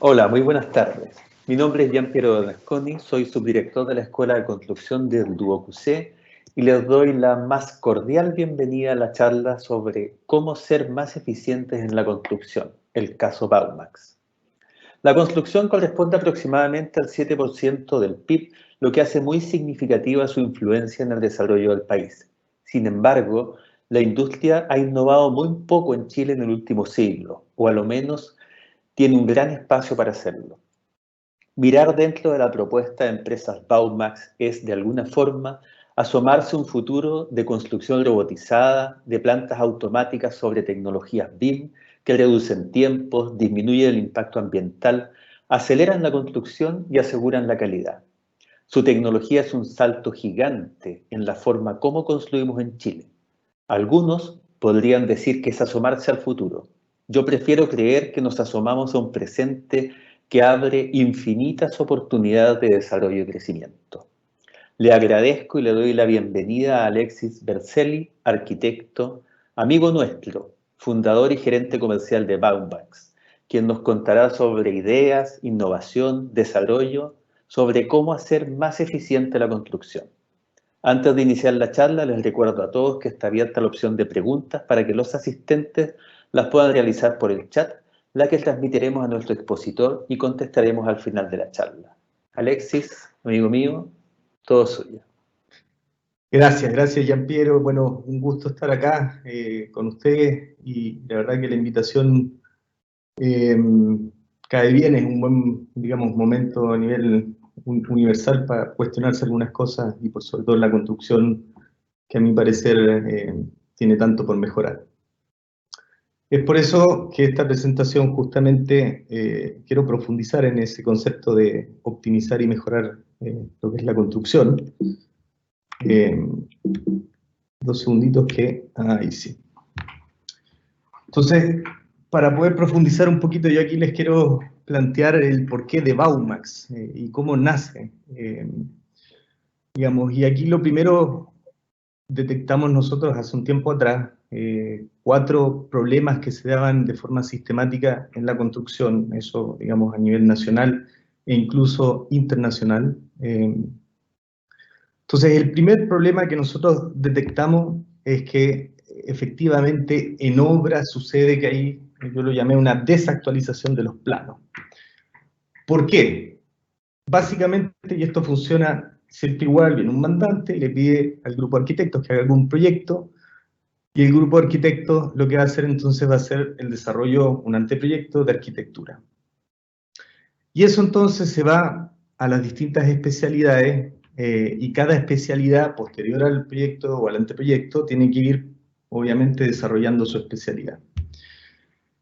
Hola, muy buenas tardes. Mi nombre es Giampiero Bernasconi, soy subdirector de la Escuela de Construcción del DuoQC y les doy la más cordial bienvenida a la charla sobre cómo ser más eficientes en la construcción, el caso Baumax. La construcción corresponde aproximadamente al 7% del PIB, lo que hace muy significativa su influencia en el desarrollo del país. Sin embargo, la industria ha innovado muy poco en Chile en el último siglo, o a lo menos tiene un gran espacio para hacerlo. Mirar dentro de la propuesta de empresas Baumax es, de alguna forma, asomarse a un futuro de construcción robotizada, de plantas automáticas sobre tecnologías BIM que reducen tiempos, disminuyen el impacto ambiental, aceleran la construcción y aseguran la calidad. Su tecnología es un salto gigante en la forma como construimos en Chile. Algunos podrían decir que es asomarse al futuro. Yo prefiero creer que nos asomamos a un presente que abre infinitas oportunidades de desarrollo y crecimiento. Le agradezco y le doy la bienvenida a Alexis Berzelli, arquitecto, amigo nuestro, fundador y gerente comercial de Baumax, quien nos contará sobre ideas, innovación, desarrollo, sobre cómo hacer más eficiente la construcción. Antes de iniciar la charla, les recuerdo a todos que está abierta la opción de preguntas para que los asistentes las puedan realizar por el chat, la que transmitiremos a nuestro expositor y contestaremos al final de la charla. Alexis, amigo mío, todo suyo. Gracias, Giampiero. Bueno, un gusto estar acá con ustedes y la verdad que la invitación cae bien, es un buen, digamos, momento a nivel universal para cuestionarse algunas cosas y por sobre todo la construcción que a mi parecer tiene tanto por mejorar. Es por eso que esta presentación justamente quiero profundizar en ese concepto de optimizar y mejorar lo que es la construcción. Dos segunditos que... Ahí sí. Entonces, para poder profundizar un poquito, yo aquí les quiero plantear el porqué de Baumax y cómo nace. Digamos, y aquí lo primero detectamos nosotros hace un tiempo atrás 4 problemas que se daban de forma sistemática en la construcción, eso, digamos, a nivel nacional e incluso internacional. Entonces, el primer problema que nosotros detectamos es que efectivamente en obra sucede que hay, yo lo llamé una desactualización de los planos. ¿Por qué? Básicamente, y esto funciona siempre igual, viene un mandante y le pide al grupo de arquitectos que haga algún proyecto, y el grupo de arquitectos lo que va a hacer entonces va a ser el desarrollo, un anteproyecto de arquitectura. Y eso entonces se va a las distintas especialidades y cada especialidad posterior al proyecto o al anteproyecto tiene que ir, obviamente, desarrollando su especialidad.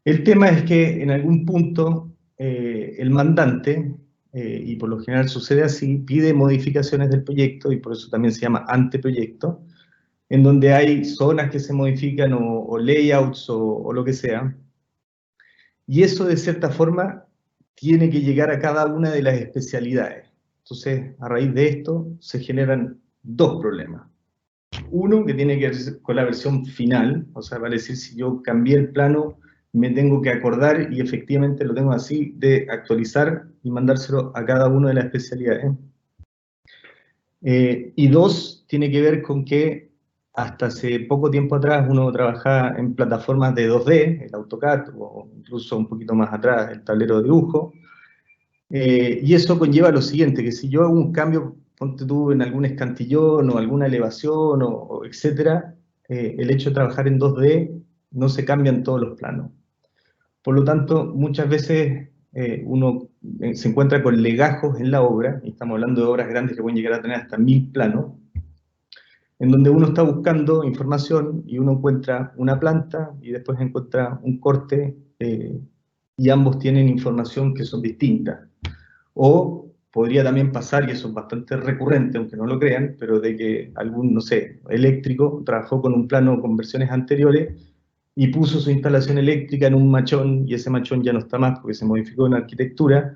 El tema es que en algún punto el mandante, y por lo general sucede así, pide modificaciones del proyecto y por eso también se llama anteproyecto, en donde hay zonas que se modifican o layouts o lo que sea. Y eso de cierta forma tiene que llegar a cada una de las especialidades. Entonces, a raíz de esto, se generan 2 problemas. Uno, que tiene que ver con la versión final, o sea, vale decir, si yo cambié el plano, me tengo que acordar, y efectivamente lo tengo así, de actualizar y mandárselo a cada una de las especialidades. Y 2, tiene que ver con que hasta hace poco tiempo atrás uno trabajaba en plataformas de 2D, el AutoCAD, o incluso un poquito más atrás, el tablero de dibujo. Y eso conlleva lo siguiente, que si yo hago un cambio, ponte tú en algún escantillón o alguna elevación, o etcétera, el hecho de trabajar en 2D no se cambia en todos los planos. Por lo tanto, muchas veces uno se encuentra con legajos en la obra, y estamos hablando de obras grandes que pueden llegar a tener hasta 1000 planos, en donde uno está buscando información y uno encuentra una planta y después encuentra un corte y ambos tienen información que son distintas. O podría también pasar, y eso es bastante recurrente, aunque no lo crean, pero de que algún, no sé, eléctrico trabajó con un plano con versiones anteriores y puso su instalación eléctrica en un machón y ese machón ya no está más porque se modificó en la arquitectura,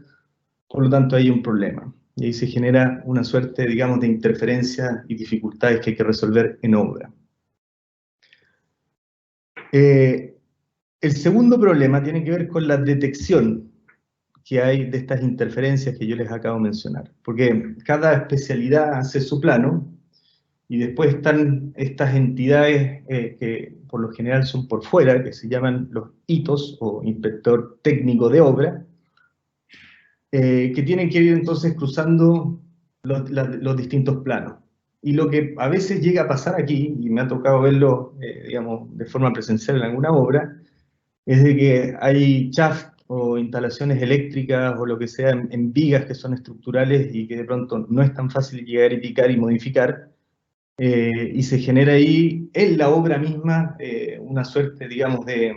por lo tanto hay un problema. Y ahí se genera una suerte, digamos, de interferencias y dificultades que hay que resolver en obra. El segundo problema tiene que ver con la detección. que hay de estas interferencias que yo les acabo de mencionar. Porque cada especialidad hace su plano, y después están estas entidades que por lo general son por fuera, que se llaman los ITOs, o Inspector Técnico de Obra, que tienen que ir entonces cruzando los distintos planos. Y lo que a veces llega a pasar aquí, y me ha tocado verlo, digamos, de forma presencial en alguna obra, es de que hay shaft o instalaciones eléctricas o lo que sea en vigas que son estructurales y que de pronto no es tan fácil llegar y picar y modificar, y se genera ahí en la obra misma una suerte, digamos, de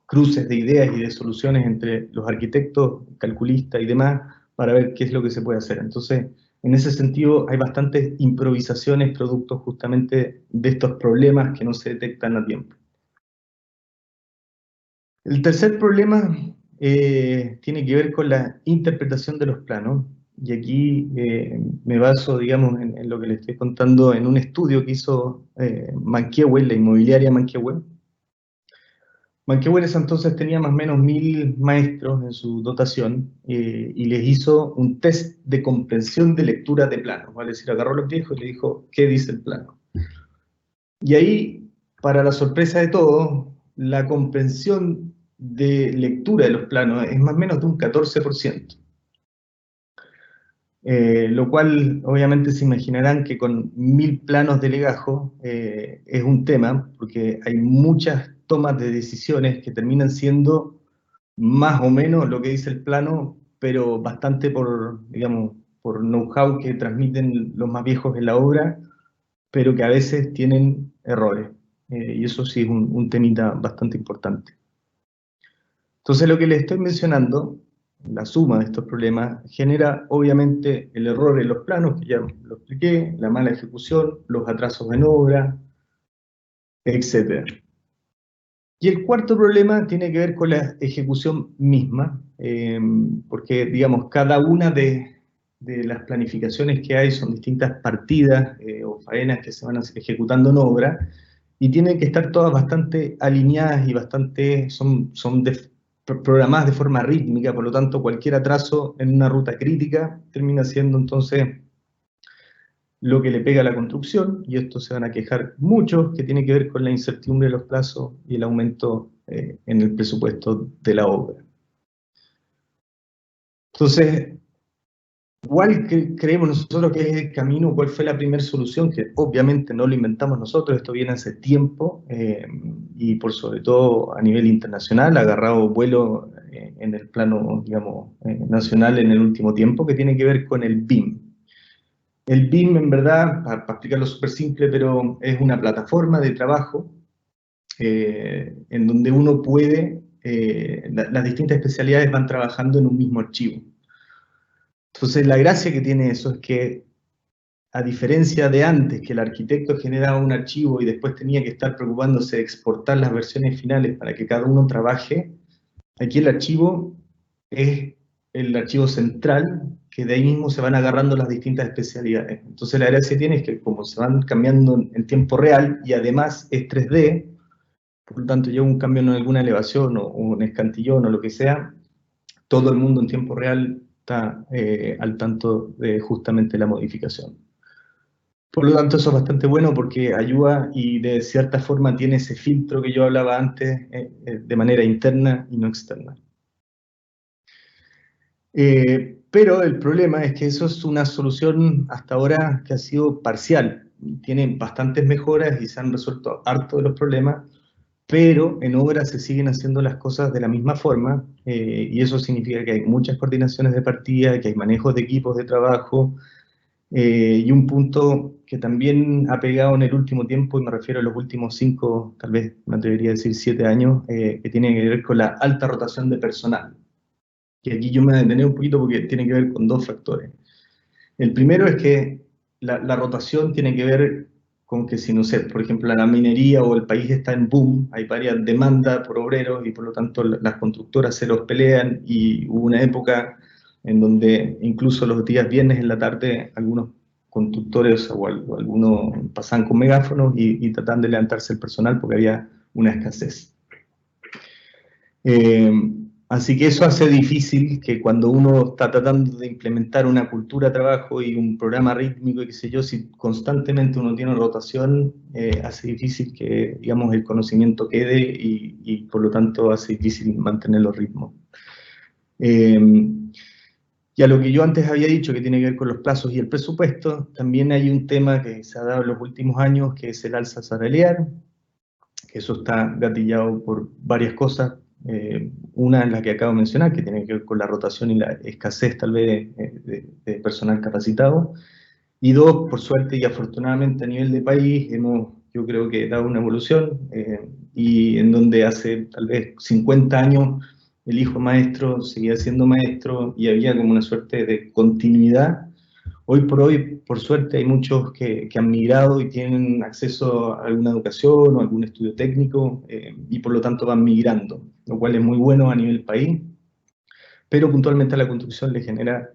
cruces de ideas y de soluciones entre los arquitectos, calculistas y demás, para ver qué es lo que se puede hacer. Entonces, en ese sentido, hay bastantes improvisaciones producto justamente de estos problemas que no se detectan a tiempo. El tercer problema tiene que ver con la interpretación de los planos, y aquí me baso, digamos, en lo que les estoy contando, en un estudio que hizo Mankiewicz, la inmobiliaria Mankiewicz. Mankiewicz entonces tenía más o menos 1000 maestros en su dotación, y les hizo un test de comprensión de lectura de planos, ¿vale? Es decir, agarró a los viejos y le dijo, ¿qué dice el plano? Y ahí, para la sorpresa de todos, la comprensión de lectura de los planos es más o menos de un 14%. Lo cual, obviamente, se imaginarán que con 1000 planos de legajo es un tema, porque hay muchas tomas de decisiones que terminan siendo más o menos lo que dice el plano, pero bastante por, digamos, por know-how que transmiten los más viejos en la obra, pero que a veces tienen errores. Y eso sí es un temita bastante importante. Entonces lo que les estoy mencionando, la suma de estos problemas, genera obviamente el error en los planos, que ya lo expliqué, la mala ejecución, los atrasos en obra, etc. Y el cuarto problema tiene que ver con la ejecución misma, porque, digamos, cada una de las planificaciones que hay son distintas partidas o faenas que se van ejecutando en obra, y tienen que estar todas bastante alineadas y bastante, son programadas de forma rítmica, por lo tanto cualquier atraso en una ruta crítica termina siendo entonces lo que le pega a la construcción, y esto se van a quejar muchos, que tiene que ver con la incertidumbre de los plazos y el aumento en el presupuesto de la obra. Entonces, ¿cuál creemos nosotros que es el camino? ¿Cuál fue la primera solución? Que obviamente no lo inventamos nosotros, esto viene hace tiempo, y por sobre todo a nivel internacional, ha agarrado vuelo en el plano, digamos, nacional en el último tiempo, que tiene que ver con el BIM. El BIM, en verdad, para explicarlo súper simple, pero es una plataforma de trabajo en donde uno puede, las distintas especialidades van trabajando en un mismo archivo. Entonces, la gracia que tiene eso es que, a diferencia de antes, que el arquitecto generaba un archivo y después tenía que estar preocupándose de exportar las versiones finales para que cada uno trabaje, aquí el archivo es el archivo central, que de ahí mismo se van agarrando las distintas especialidades. Entonces la gracia que tiene es que como se van cambiando en tiempo real y además es 3D, por lo tanto llega un cambio en alguna elevación o un escantillón o lo que sea, todo el mundo en tiempo real está al tanto de justamente la modificación. Por lo tanto, eso es bastante bueno porque ayuda y de cierta forma tiene ese filtro que yo hablaba antes de manera interna y no externa. Pero el problema es que eso es una solución hasta ahora que ha sido parcial. Tiene bastantes mejoras y se han resuelto harto de los problemas, pero en obra se siguen haciendo las cosas de la misma forma, y eso significa que hay muchas coordinaciones de partida, que hay manejos de equipos de trabajo, y un punto que también ha pegado en el último tiempo, y me refiero a los últimos 5, tal vez me atrevería a decir 7 años, que tiene que ver con la alta rotación de personal. Que aquí yo me voy a detener un poquito porque tiene que ver con dos factores. El primero es que la rotación tiene que ver con que si, no sé, por ejemplo, la minería o el país está en boom, hay varias demandas por obreros y por lo tanto las constructoras se los pelean, y hubo una época en donde incluso los días viernes en la tarde algunos constructores o algunos pasaban con megáfonos y trataban de levantarse el personal porque había una escasez. Así que eso hace difícil que cuando uno está tratando de implementar una cultura de trabajo y un programa rítmico y qué sé yo, si constantemente uno tiene rotación, hace difícil que, digamos, el conocimiento quede y por lo tanto hace difícil mantener los ritmos. Y a lo que yo antes había dicho, que tiene que ver con los plazos y el presupuesto, también hay un tema que se ha dado en los últimos años, que es el alza salarial, que eso está gatillado por varias cosas. Una es la que acabo de mencionar, que tiene que ver con la rotación y la escasez tal vez de personal capacitado. Y dos, por suerte y afortunadamente a nivel de país, hemos, yo creo que dado una evolución, y en donde hace tal vez 50 años el hijo maestro seguía siendo maestro y había como una suerte de continuidad. Hoy por hoy, por suerte, hay muchos que han migrado y tienen acceso a alguna educación o algún estudio técnico, y por lo tanto van migrando, lo cual es muy bueno a nivel país, pero puntualmente a la construcción le genera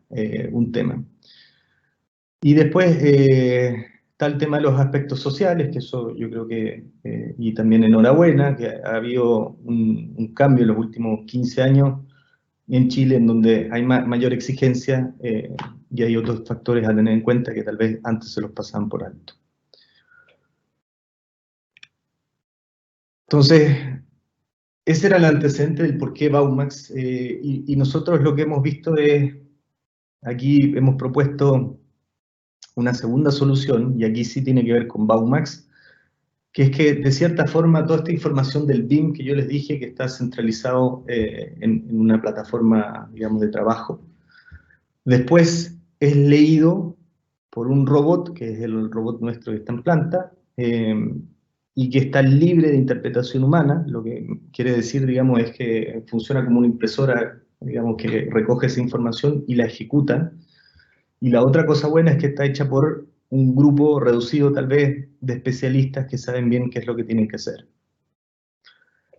un tema. Y después está el tema de los aspectos sociales, que eso yo creo que, y también enhorabuena, que ha habido un cambio en los últimos 15 años en Chile, en donde hay mayor exigencia, y hay otros factores a tener en cuenta que tal vez antes se los pasaban por alto. Entonces, ese era el antecedente del por qué Baumax, y nosotros lo que hemos visto es, aquí hemos propuesto una segunda solución, y aquí sí tiene que ver con Baumax, que es que de cierta forma toda esta información del BIM que yo les dije que está centralizado en una plataforma, digamos, de trabajo, después es leído por un robot, que es el robot nuestro que está en planta, y que está libre de interpretación humana. Lo que quiere decir, digamos, es que funciona como una impresora, digamos, que recoge esa información y la ejecuta. Y la otra cosa buena es que está hecha por un grupo reducido tal vez de especialistas que saben bien qué es lo que tienen que hacer.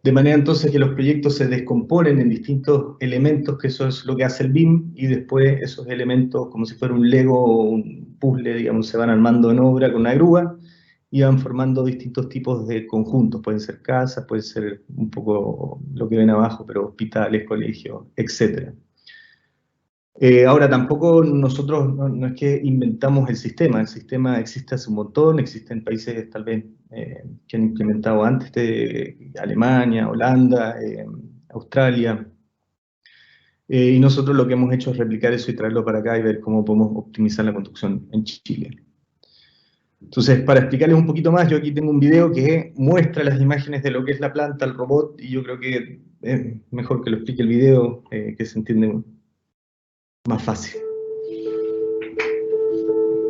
De manera entonces que los proyectos se descomponen en distintos elementos, que eso es lo que hace el BIM, y después esos elementos, como si fuera un Lego o un puzzle, digamos, se van armando en obra con una grúa y van formando distintos tipos de conjuntos. Pueden ser casas, puede ser un poco lo que ven abajo, pero hospitales, colegios, etc. Ahora, tampoco nosotros no es que inventamos el sistema existe hace un montón, existen países tal vez que han implementado antes, de Alemania, Holanda, Australia, y nosotros lo que hemos hecho es replicar eso y traerlo para acá y ver cómo podemos optimizar la construcción en Chile. Entonces, para explicarles un poquito más, yo aquí tengo un video que muestra las imágenes de lo que es la planta, el robot, y yo creo que es mejor que lo explique el video, que se entiende más fácil.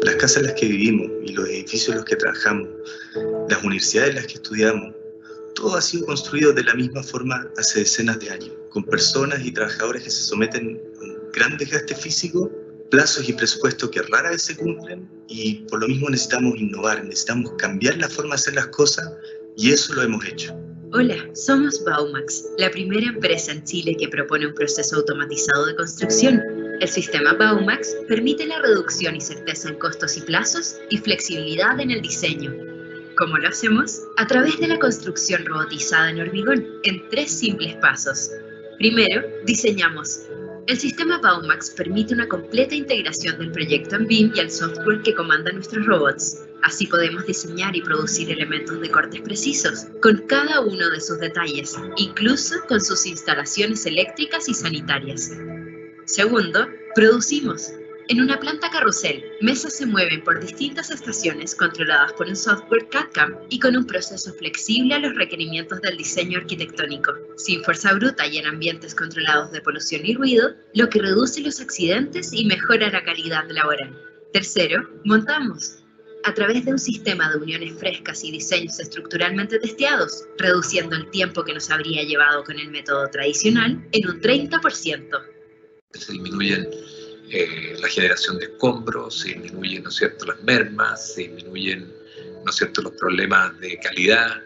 Las casas en las que vivimos y los edificios en los que trabajamos, las universidades en las que estudiamos, todo ha sido construido de la misma forma hace decenas de años, con personas y trabajadores que se someten a un gran desgaste físico, plazos y presupuestos que rara vez se cumplen, y por lo mismo necesitamos innovar, necesitamos cambiar la forma de hacer las cosas, y eso lo hemos hecho. Hola, somos Baumax, la primera empresa en Chile que propone un proceso automatizado de construcción. El sistema Baumax permite la reducción y certeza en costos y plazos y flexibilidad en el diseño. ¿Cómo lo hacemos? A través de la construcción robotizada en hormigón, en 3 simples pasos. Primero, diseñamos. El sistema Baumax permite una completa integración del proyecto en BIM y al software que comanda nuestros robots. Así podemos diseñar y producir elementos de cortes precisos, con cada uno de sus detalles, incluso con sus instalaciones eléctricas y sanitarias. Segundo, producimos. En una planta carrusel, mesas se mueven por distintas estaciones controladas por un software CAD/CAM y con un proceso flexible a los requerimientos del diseño arquitectónico, sin fuerza bruta y en ambientes controlados de polución y ruido, lo que reduce los accidentes y mejora la calidad laboral. Tercero, montamos. A través de un sistema de uniones frescas y diseños estructuralmente testeados, reduciendo el tiempo que nos habría llevado con el método tradicional en un 30%. Se disminuyen la generación de escombros, se disminuyen, ¿no es cierto?, las mermas, se disminuyen, ¿no es cierto?, los problemas de calidad,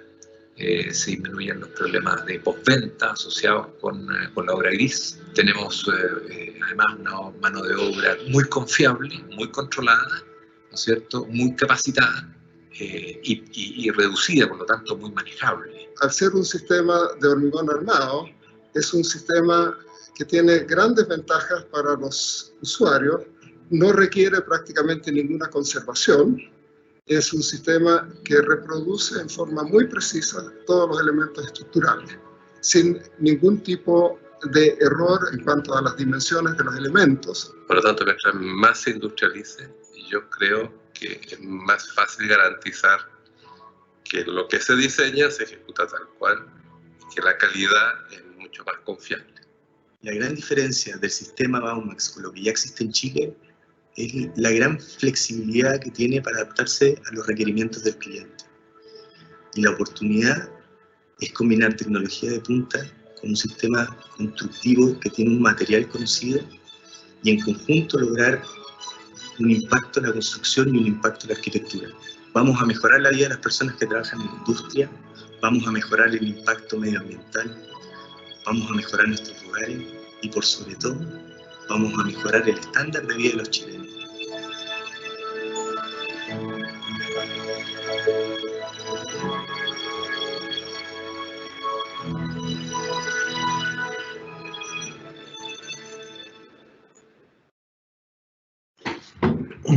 se disminuyen los problemas de postventa asociados con la obra gris. Tenemos además una mano de obra muy confiable, muy controlada, ¿no es cierto?, muy capacitada y reducida, por lo tanto muy manejable. Al ser un sistema de hormigón armado, es un sistema que tiene grandes ventajas para los usuarios, no requiere prácticamente ninguna conservación, es un sistema que reproduce en forma muy precisa todos los elementos estructurales, sin ningún tipo de error en cuanto a las dimensiones de los elementos. Por lo tanto, mientras más se industrialice, yo creo que es más fácil garantizar que lo que se diseña se ejecuta tal cual y que la calidad es mucho más confiable. La gran diferencia del sistema Baumax con lo que ya existe en Chile es la gran flexibilidad que tiene para adaptarse a los requerimientos del cliente. Y la oportunidad es combinar tecnología de punta con un sistema constructivo que tiene un material conocido y en conjunto lograr un impacto en la construcción y un impacto en la arquitectura. Vamos a mejorar la vida de las personas que trabajan en la industria, vamos a mejorar el impacto medioambiental, vamos a mejorar nuestros hogares y por sobre todo vamos a mejorar el estándar de vida de los chilenos.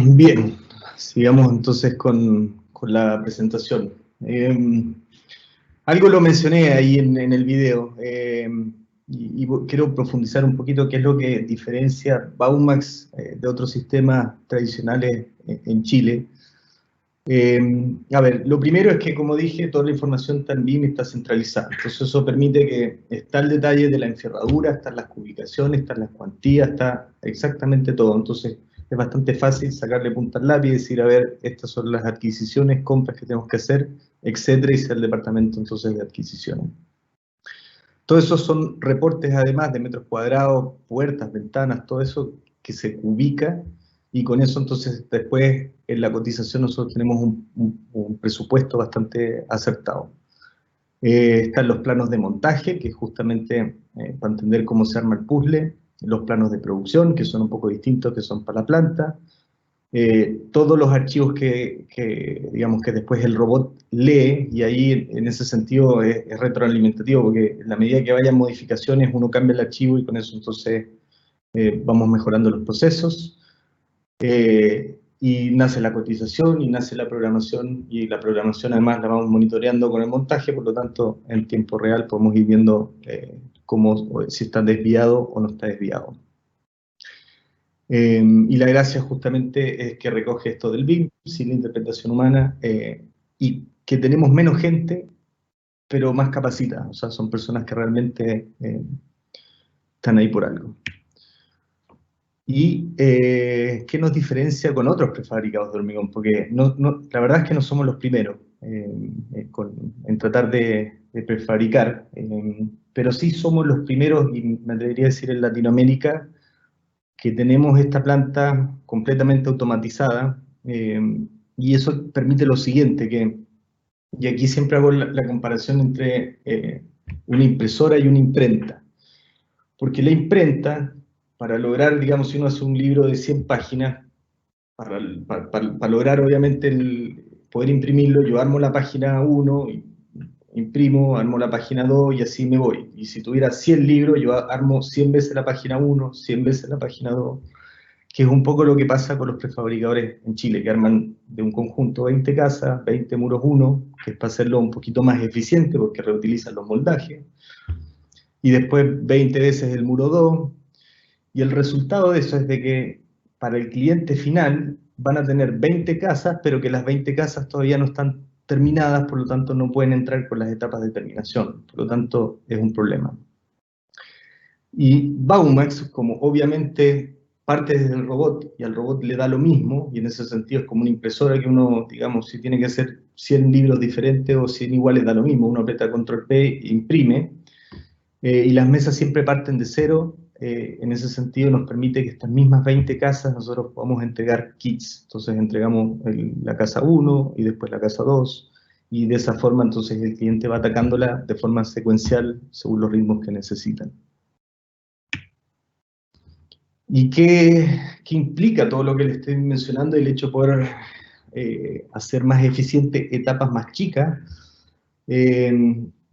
Bien, sigamos entonces con la presentación. Algo lo mencioné ahí en el video, y quiero profundizar un poquito qué es lo que diferencia Baumax de otros sistemas tradicionales en Chile. A ver, lo primero es que, como dije, toda la información está en BIM y está centralizada. Entonces eso permite que está el detalle de la enferradura, están las ubicaciones, están las cuantías, está exactamente todo. Entonces es bastante fácil sacarle punta al lápiz y decir, a ver, estas son las adquisiciones, compras que tenemos que hacer, etcétera, y ser el departamento entonces de adquisiciones. Todo eso son reportes además de metros cuadrados, puertas, ventanas, todo eso que se ubica, y con eso entonces después en la cotización nosotros tenemos un presupuesto bastante acertado. Están los planos de montaje, que es justamente para entender cómo se arma el puzzle, los planos de producción, que son un poco distintos, que son para la planta, todos los archivos que digamos que después el robot lee, y ahí en ese sentido es retroalimentativo, porque en la medida que vayan modificaciones uno cambia el archivo y con eso entonces vamos mejorando los procesos, y nace la cotización y nace la programación, y la programación además la vamos monitoreando con el montaje, por lo tanto en tiempo real podemos ir viendo si está desviado o no está desviado. Y la gracia justamente es que recoge esto del BIM, sin la interpretación humana, y que tenemos menos gente, pero más capacitada, o sea, son personas que realmente están ahí por algo. ¿Y qué nos diferencia con otros prefabricados de hormigón? Porque la verdad es que no somos los primeros en tratar de prefabricar, pero sí somos los primeros, y me atrevería a decir en Latinoamérica, que tenemos esta planta completamente automatizada, y eso permite lo siguiente, y aquí siempre hago la comparación entre una impresora y una imprenta, porque la imprenta, para lograr, digamos, si uno hace un libro de 100 páginas, para lograr obviamente poder imprimirlo, yo armo la página 1, imprimo, armo la página 2 y así me voy. Y si tuviera 100 libros, yo armo 100 veces la página 1, 100 veces la página 2, que es un poco lo que pasa con los prefabricadores en Chile, que arman de un conjunto 20 casas, 20 muros 1, que es para hacerlo un poquito más eficiente porque reutilizan los moldajes, y después 20 veces el muro 2, y el resultado de eso es de que para el cliente final van a tener 20 casas, pero que las 20 casas todavía no están terminadas, por lo tanto no pueden entrar con las etapas de terminación, por lo tanto es un problema. Y Baumax, como obviamente parte desde el robot, y al robot le da lo mismo, y en ese sentido es como una impresora que uno, digamos, si tiene que hacer 100 libros diferentes o 100 iguales, da lo mismo, uno aprieta control P e imprime, y las mesas siempre parten de cero. En ese sentido nos permite que estas mismas 20 casas nosotros podamos entregar kits. Entonces entregamos la casa 1 y después la casa 2, y de esa forma entonces el cliente va atacándola de forma secuencial según los ritmos que necesitan. ¿Y qué implica todo lo que les estoy mencionando? El hecho de poder hacer más eficiente etapas más chicas.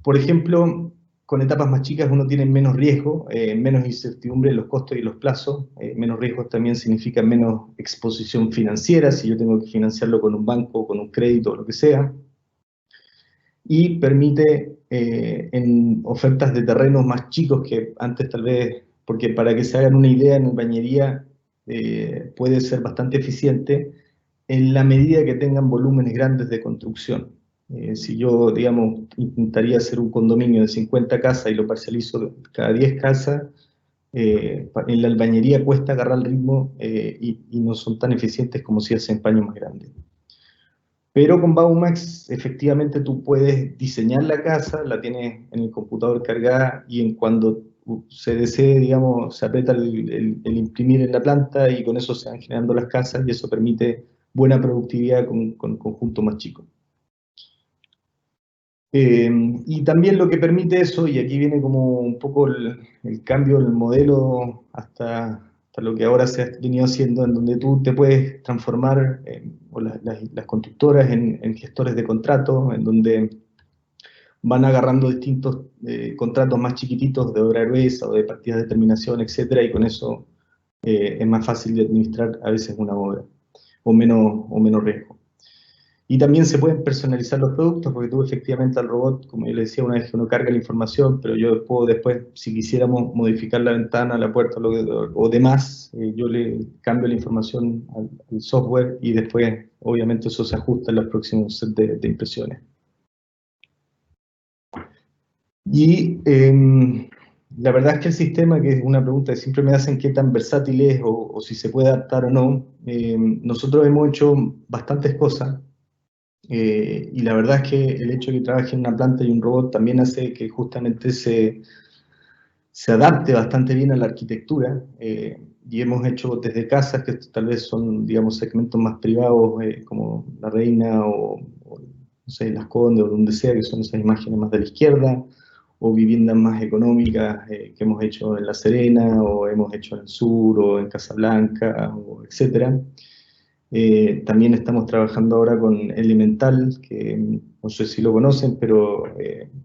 Por ejemplo, con etapas más chicas uno tiene menos riesgo, menos incertidumbre en los costos y los plazos. Menos riesgos también significa menos exposición financiera, si yo tengo que financiarlo con un banco, con un crédito o lo que sea. Y permite en ofertas de terrenos más chicos que antes tal vez, porque para que se hagan una idea, en bañería puede ser bastante eficiente en la medida que tengan volúmenes grandes de construcción. Si yo, digamos, intentaría hacer un condominio de 50 casas y lo parcializo cada 10 casas, en la albañería cuesta agarrar el ritmo y no son tan eficientes como si hacen paños más grandes. Pero con Baumax, efectivamente, tú puedes diseñar la casa, la tienes en el computador cargada y en cuando se desee, digamos, se aprieta el imprimir en la planta y con eso se van generando las casas y eso permite buena productividad con conjuntos más chicos. Y también lo que permite eso, y aquí viene como un poco el cambio del modelo hasta lo que ahora se ha venido haciendo, en donde tú te puedes transformar, o las constructoras, en gestores de contratos, en donde van agarrando distintos contratos más chiquititos de obra gruesa o de partidas de terminación, etcétera, y con eso es más fácil de administrar a veces una obra, o menos riesgo. Y también se pueden personalizar los productos, porque tú efectivamente al robot, como yo le decía, una vez que uno carga la información, pero yo puedo después, si quisiéramos modificar la ventana, la puerta o demás, yo le cambio la información al software y después, obviamente, eso se ajusta en los próximos set de impresiones. Y la verdad es que el sistema, que es una pregunta que siempre me hacen qué tan versátil es o si se puede adaptar o no, nosotros hemos hecho bastantes cosas. Y la verdad es que el hecho de que trabaje en una planta y un robot también hace que justamente se adapte bastante bien a la arquitectura. Y hemos hecho desde casas que tal vez son, digamos, segmentos más privados, como La Reina o no sé, Las Condes o donde sea, que son esas imágenes más de la izquierda, o viviendas más económicas que hemos hecho en La Serena, o hemos hecho en el sur, o en Casablanca, etcétera. También estamos trabajando ahora con Elemental, que no sé si lo conocen, pero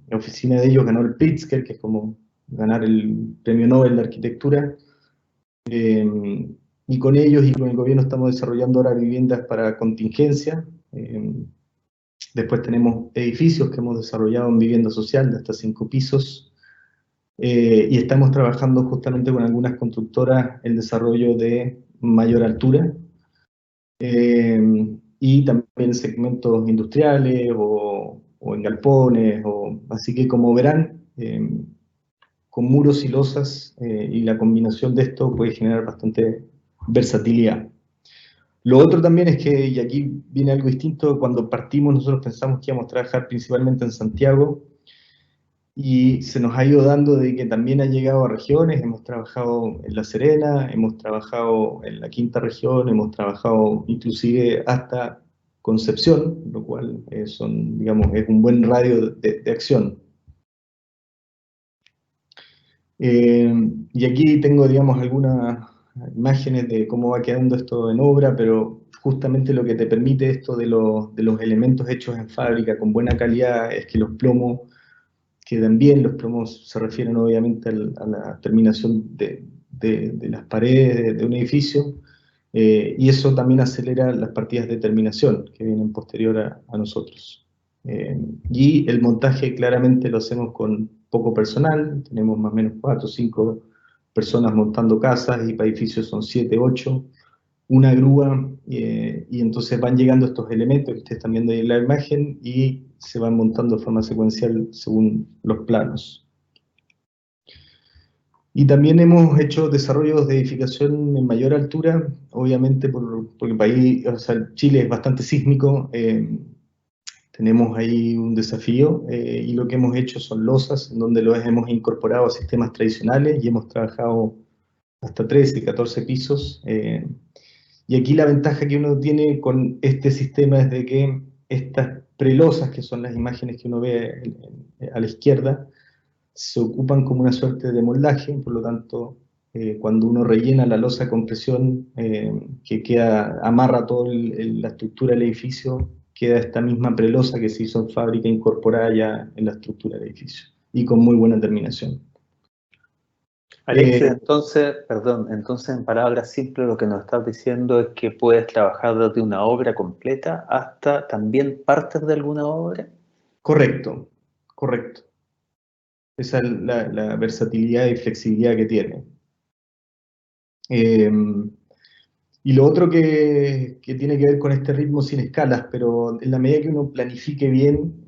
la oficina de ellos ganó el Pritzker, que es como ganar el Premio Nobel de Arquitectura. Y con ellos y con el gobierno estamos desarrollando ahora viviendas para contingencia. Después tenemos edificios que hemos desarrollado en vivienda social de hasta 5 pisos. Y estamos trabajando justamente con algunas constructoras el desarrollo de mayor altura. Y también segmentos industriales o en galpones, así que como verán, con muros y losas y la combinación de esto puede generar bastante versatilidad. Lo otro también es que, y aquí viene algo distinto, cuando partimos nosotros pensamos que íbamos a trabajar principalmente en Santiago, y se nos ha ido dando de que también ha llegado a regiones. Hemos trabajado en La Serena, hemos trabajado en la Quinta Región, hemos trabajado inclusive hasta Concepción, lo cual digamos, es un buen radio de acción. Y aquí tengo, digamos, algunas imágenes de cómo va quedando esto en obra, pero justamente lo que te permite esto de los elementos hechos en fábrica con buena calidad es que los plomos quedan bien. Los plomos se refieren obviamente a la terminación de las paredes de un edificio, y eso también acelera las partidas de terminación que vienen posterior a nosotros. Y el montaje claramente lo hacemos con poco personal, tenemos más o menos 4 o 5 personas montando casas, y para edificios son 7, 8, una grúa, y entonces van llegando estos elementos que ustedes están viendo ahí en la imagen y se van montando de forma secuencial según los planos. Y también hemos hecho desarrollos de edificación en mayor altura, obviamente porque el país, o sea, Chile es bastante sísmico. Tenemos ahí un desafío, y lo que hemos hecho son losas, en donde los hemos incorporado a sistemas tradicionales y hemos trabajado hasta 13, 14 pisos. Y aquí la ventaja que uno tiene con este sistema es de que estas prelosas, que son las imágenes que uno ve a la izquierda, se ocupan como una suerte de moldaje. Por lo tanto, cuando uno rellena la losa con presión, que amarra toda la estructura del edificio, queda esta misma prelosa que se hizo en fábrica incorporada ya en la estructura del edificio. y con muy buena terminación. Alexis, entonces en palabras simples lo que nos estás diciendo es que puedes trabajar desde una obra completa hasta también partes de alguna obra. Correcto, correcto. Esa es la versatilidad y flexibilidad que tiene. Y lo otro que tiene que ver con este ritmo sin escalas, pero en la medida que uno planifique bien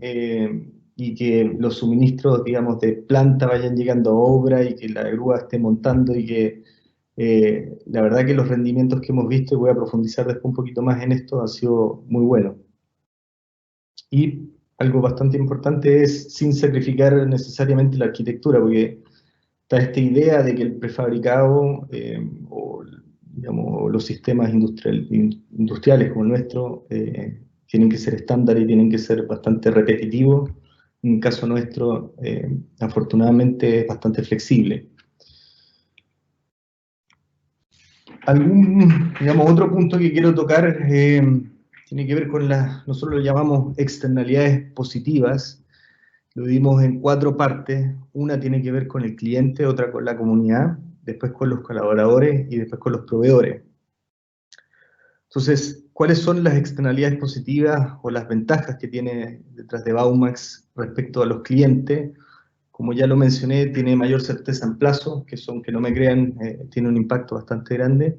y que los suministros, digamos, de planta vayan llegando a obra y que la grúa esté montando y que la verdad que los rendimientos que hemos visto, y voy a profundizar después un poquito más en esto, han sido muy buenos. Y algo bastante importante es sin sacrificar necesariamente la arquitectura, porque está esta idea de que el prefabricado o digamos, los sistemas industriales como el nuestro tienen que ser estándar y tienen que ser bastante repetitivos. En el caso nuestro, afortunadamente, es bastante flexible. Otro punto que quiero tocar tiene que ver con nosotros lo llamamos externalidades positivas. Lo dimos en 4 partes. Una tiene que ver con el cliente, otra con la comunidad, después con los colaboradores y después con los proveedores. Entonces, ¿cuáles son las externalidades positivas o las ventajas que tiene detrás de Baumax respecto a los clientes? Como ya lo mencioné, tiene mayor certeza en plazo, que son, que no me crean, tiene un impacto bastante grande.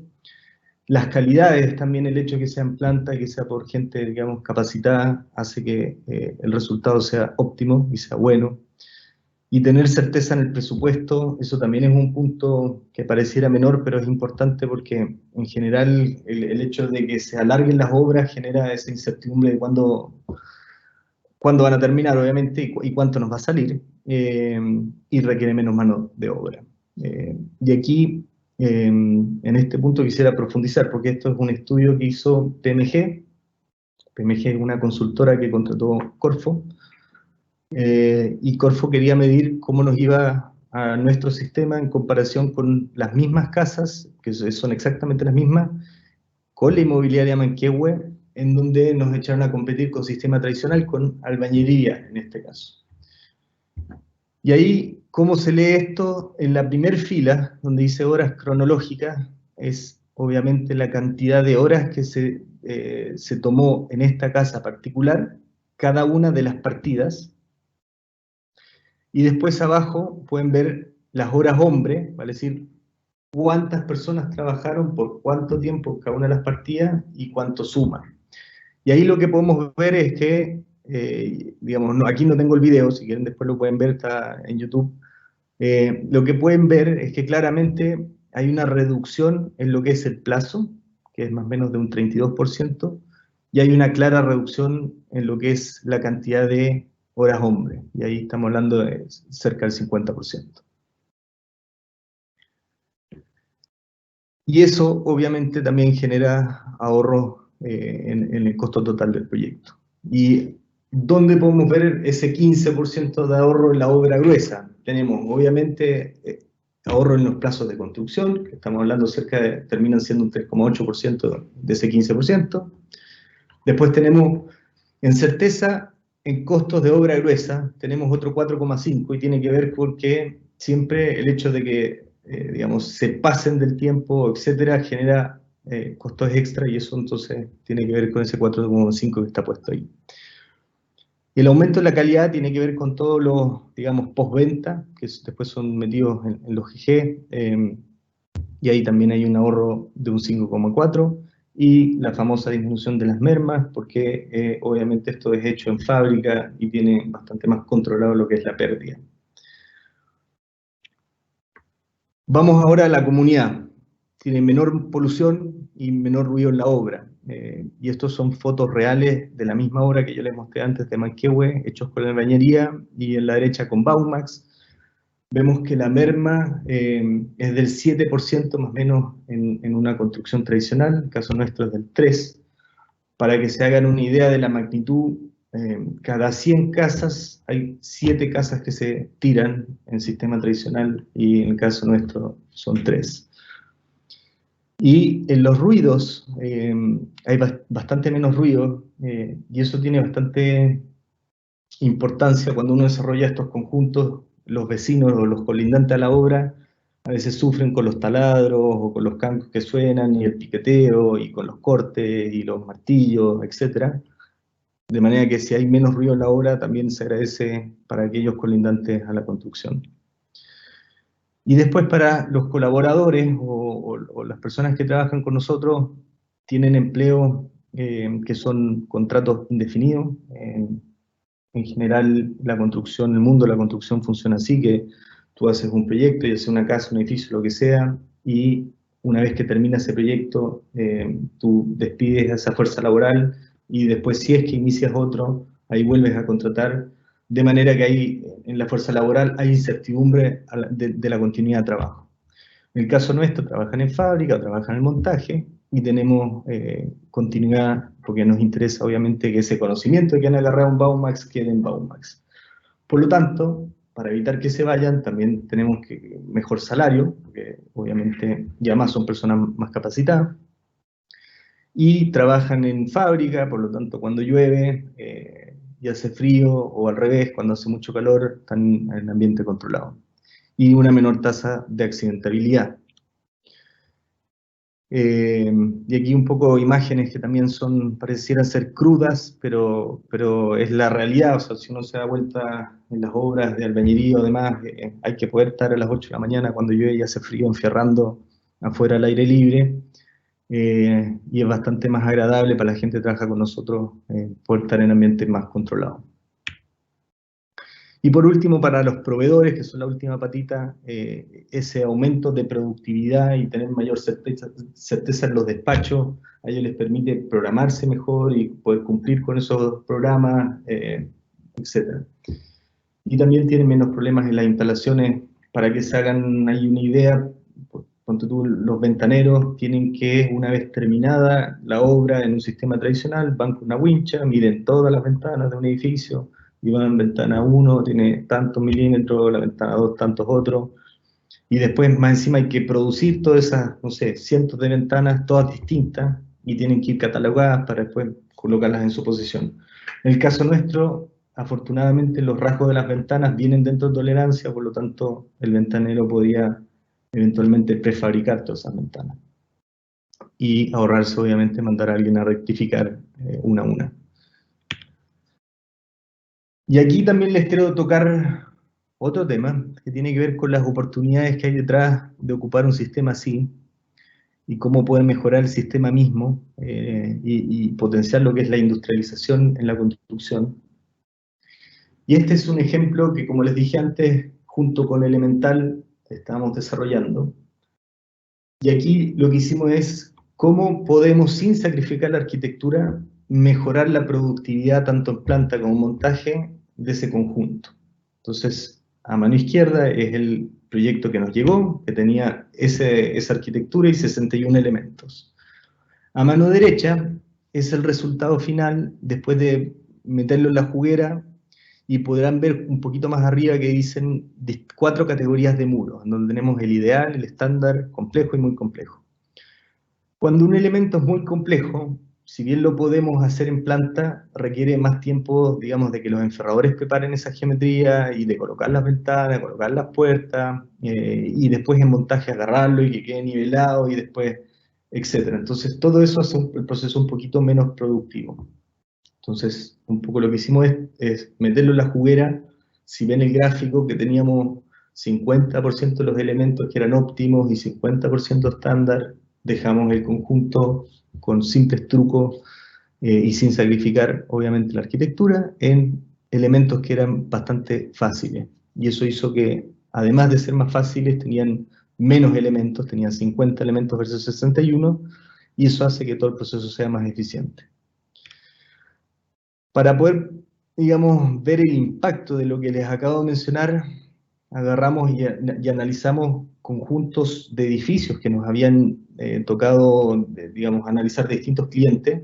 Las calidades, también el hecho de que sea en planta, que sea por gente, digamos, capacitada, hace que el resultado sea óptimo y sea bueno. Y tener certeza en el presupuesto, eso también es un punto que pareciera menor, pero es importante porque en general el hecho de que se alarguen las obras genera esa incertidumbre de cuándo van a terminar, obviamente, y cuánto nos va a salir, y requiere menos mano de obra. Y aquí, en este punto quisiera profundizar, porque esto es un estudio que hizo PMG. PMG es una consultora que contrató Corfo, y Corfo quería medir cómo nos iba a nuestro sistema en comparación con las mismas casas, que son exactamente las mismas, con la inmobiliaria Manquehue, en donde nos echaron a competir con sistema tradicional, con albañilería en este caso. Y ahí, ¿cómo se lee esto? En la primera fila, donde dice horas cronológicas, es obviamente la cantidad de horas que se tomó en esta casa particular, cada una de las partidas. Y después abajo pueden ver las horas hombre, vale decir, cuántas personas trabajaron por cuánto tiempo cada una de las partidas y cuánto suma. Y ahí lo que podemos ver es que, digamos, aquí no tengo el video, si quieren después lo pueden ver, está en YouTube. Lo que pueden ver es que claramente hay una reducción en lo que es el plazo, que es más o menos de un 32%, y hay una clara reducción en lo que es la cantidad de horas hombre, y ahí estamos hablando de cerca del 50%. Y eso obviamente también genera ahorro en el costo total del proyecto. ¿Y dónde podemos ver ese 15% de ahorro en la obra gruesa? Tenemos obviamente ahorro en los plazos de construcción, que estamos hablando terminan siendo un 3,8% de ese 15%. Después tenemos en certeza, en costos de obra gruesa, tenemos otro 4,5%, y tiene que ver porque siempre el hecho de que digamos, se pasen del tiempo, etcétera, genera costos extra, y eso entonces tiene que ver con ese 4,5 que está puesto ahí. El aumento de la calidad tiene que ver con todos los, digamos, postventa, que después son metidos en los GG, y ahí también hay un ahorro de un 5,4, y la famosa disminución de las mermas, porque obviamente esto es hecho en fábrica y tiene bastante más controlado lo que es la pérdida. Vamos ahora a la comunidad. Tiene menor polución y menor ruido en la obra. Y estos son fotos reales de la misma obra que yo les mostré antes de Manquehue, hechos con la albañería, y en la derecha con Baumax. Vemos que la merma es del 7% más o menos en una construcción tradicional, en el caso nuestro es del 3%. Para que se hagan una idea de la magnitud, cada 100 casas hay 7 casas que se tiran en sistema tradicional, y en el caso nuestro son 3. Y en los ruidos hay bastante menos ruido, y eso tiene bastante importancia cuando uno desarrolla estos conjuntos los vecinos o los colindantes a la obra a veces sufren con los taladros o con los cancos que suenan y el piqueteo y con los cortes y los martillos, etc. De manera que si hay menos ruido en la obra también se agradece para aquellos colindantes a la construcción. Y después para los colaboradores o las personas que trabajan con nosotros, tienen empleo que son contratos indefinidos. En general, la construcción, el mundo de la construcción funciona así, que tú haces un proyecto, ya sea una casa, un edificio, lo que sea, y una vez que termina ese proyecto, tú despides a esa fuerza laboral, y después, si es que inicias otro, ahí vuelves a contratar, de manera que ahí, en la fuerza laboral, hay incertidumbre de la continuidad de trabajo. En el caso nuestro, trabajan en fábrica o trabajan en montaje, y tenemos continuidad, porque nos interesa obviamente que ese conocimiento que han agarrado en Baumax quede en Baumax. Por lo tanto, para evitar que se vayan, también tenemos mejor salario, porque obviamente ya más son personas más capacitadas, y trabajan en fábrica, por lo tanto cuando llueve y hace frío, o al revés, cuando hace mucho calor, están en ambiente controlado. Y una menor tasa de accidentabilidad. Y aquí un poco imágenes que también parecieran ser crudas, pero es la realidad. O sea, si uno se da vuelta en las obras de albañilería o demás, hay que poder estar a las 8 de la mañana cuando llueve y hace frío enfierrando afuera al aire libre, y es bastante más agradable para la gente que trabaja con nosotros poder estar en ambientes más controlados. Y por último, para los proveedores, que son la última patita, ese aumento de productividad y tener mayor certeza en los despachos, a ellos les permite programarse mejor y poder cumplir con esos programas, etc. Y también tienen menos problemas en las instalaciones. Para que se hagan ahí una idea, ponte tú, los ventaneros tienen que, una vez terminada la obra en un sistema tradicional, van con una wincha, miden todas las ventanas de un edificio, y van en ventana 1, tiene tantos milímetros, la ventana 2 tantos otros, y después más encima hay que producir todas esas, no sé, cientos de ventanas, todas distintas, y tienen que ir catalogadas para después colocarlas en su posición. En el caso nuestro, afortunadamente los rasgos de las ventanas vienen dentro de tolerancia, por lo tanto el ventanero podría eventualmente prefabricar todas esas ventanas, y ahorrarse obviamente mandar a alguien a rectificar una a una. Y aquí también les quiero tocar otro tema que tiene que ver con las oportunidades que hay detrás de ocupar un sistema así, y cómo poder mejorar el sistema mismo y potenciar lo que es la industrialización en la construcción. Y este es un ejemplo que, como les dije antes, junto con Elemental estamos desarrollando. Y aquí lo que hicimos es cómo podemos, sin sacrificar la arquitectura, mejorar la productividad tanto en planta como en montaje de ese conjunto. Entonces, a mano izquierda es el proyecto que nos llegó, que tenía esa arquitectura y 61 elementos. A mano derecha es el resultado final, después de meterlo en la juguera, y podrán ver un poquito más arriba que dicen 4 categorías de muros, en donde tenemos el ideal, el estándar, complejo y muy complejo. Cuando un elemento es muy complejo, si bien lo podemos hacer en planta, requiere más tiempo, digamos, de que los enferradores preparen esa geometría y de colocar las ventanas, colocar las puertas, y después en montaje agarrarlo y que quede nivelado y después, etc. Entonces todo eso hace el proceso un poquito menos productivo. Entonces, un poco lo que hicimos es meterlo en la juguera. Si ven el gráfico, que teníamos 50% de los elementos que eran óptimos y 50% estándar, dejamos el conjunto con simples trucos y sin sacrificar, obviamente, la arquitectura, en elementos que eran bastante fáciles. Y eso hizo que, además de ser más fáciles, tenían menos elementos, tenían 50 elementos versus 61, y eso hace que todo el proceso sea más eficiente. Para poder, digamos, ver el impacto de lo que les acabo de mencionar, agarramos y analizamos conjuntos de edificios que nos habían tocado, digamos, analizar de distintos clientes.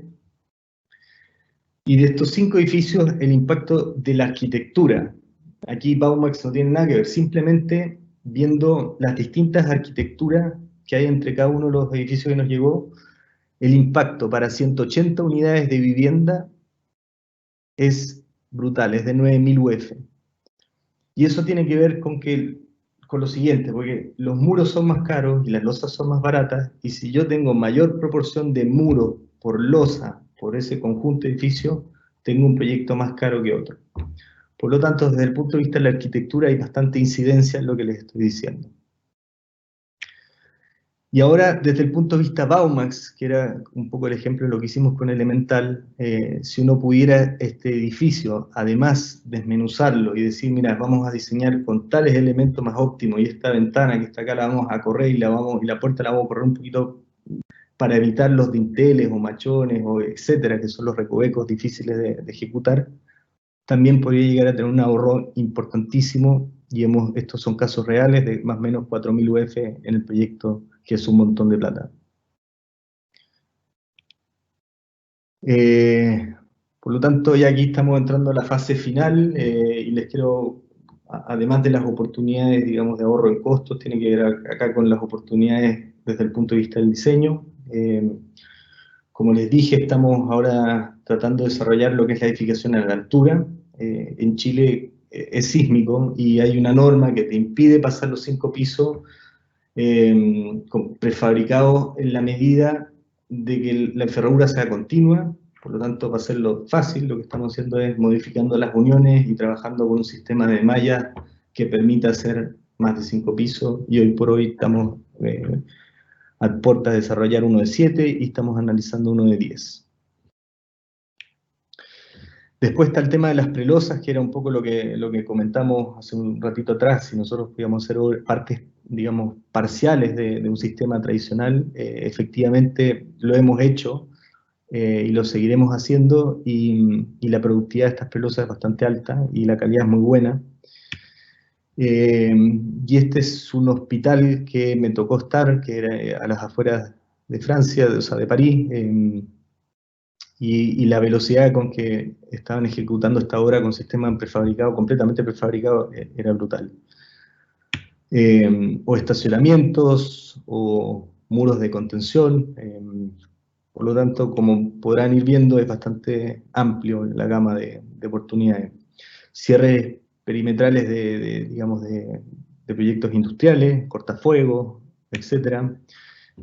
Y de estos 5 edificios, el impacto de la arquitectura. Aquí Baumax no tiene nada que ver, simplemente viendo las distintas arquitecturas que hay entre cada uno de los edificios que nos llegó, el impacto para 180 unidades de vivienda es brutal, es de 9.000 UF. Y eso tiene que ver con lo siguiente, porque los muros son más caros y las losas son más baratas, y si yo tengo mayor proporción de muro por losa, por ese conjunto de edificios, tengo un proyecto más caro que otro. Por lo tanto, desde el punto de vista de la arquitectura hay bastante incidencia en lo que les estoy diciendo. Y ahora, desde el punto de vista Baumax, que era un poco el ejemplo de lo que hicimos con Elemental, si uno pudiera este edificio, además desmenuzarlo y decir, mira, vamos a diseñar con tales elementos más óptimos, y esta ventana que está acá la vamos a correr, y la puerta la vamos a correr un poquito para evitar los dinteles o machones, o etcétera, que son los recovecos difíciles de ejecutar, también podría llegar a tener un ahorro importantísimo, y estos son casos reales de más o menos 4.000 UF en el proyecto, que es un montón de plata. Por lo tanto, ya aquí estamos entrando a la fase final, y les quiero, además de las oportunidades, digamos, de ahorro en costos, tiene que ver acá con las oportunidades desde el punto de vista del diseño. Como les dije, estamos ahora tratando de desarrollar lo que es la edificación a la altura. En Chile es sísmico y hay una norma que te impide pasar los 5 pisos prefabricados en la medida de que la enferradura sea continua. Por lo tanto, para hacerlo fácil, lo que estamos haciendo es modificando las uniones y trabajando con un sistema de mallas que permita hacer más de 5 pisos, y hoy por hoy estamos a puertas de desarrollar uno de 7 y estamos analizando uno de 10. Después está el tema de las prelosas, que era un poco lo que comentamos hace un ratito atrás. Si nosotros podíamos hacer partes, digamos, parciales de un sistema tradicional, efectivamente lo hemos hecho y lo seguiremos haciendo, y la productividad de estas prelosas es bastante alta y la calidad es muy buena. Y este es un hospital que me tocó estar, que era a las afueras de Francia, o sea, de París, y la velocidad con que estaban ejecutando esta obra con sistema prefabricado, completamente prefabricado, era brutal. O estacionamientos, o muros de contención. Por lo tanto, como podrán ir viendo, es bastante amplio la gama de oportunidades. Cierres perimetrales digamos, de proyectos industriales, cortafuegos, etc.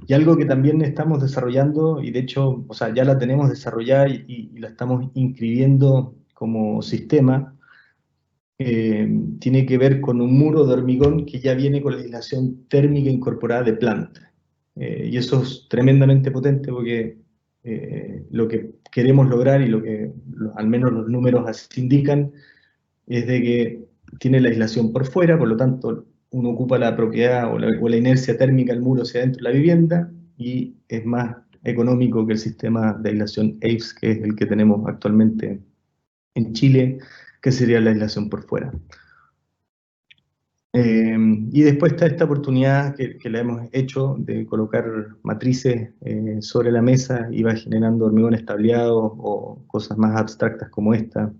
Y algo que también estamos desarrollando, y de hecho, o sea, ya la tenemos desarrollada y la estamos inscribiendo como sistema, tiene que ver con un muro de hormigón que ya viene con legislación térmica incorporada de planta. Y eso es tremendamente potente, porque lo que queremos lograr, y lo que al menos los números así indican, es de que tiene la aislación por fuera, por lo tanto uno ocupa la propiedad o la inercia térmica del muro hacia dentro de la vivienda, y es más económico que el sistema de aislación AVES, que es el que tenemos actualmente en Chile, que sería la aislación por fuera. Y después está esta oportunidad que la hemos hecho de colocar matrices sobre la mesa, y va generando hormigón estableado o cosas más abstractas como esta,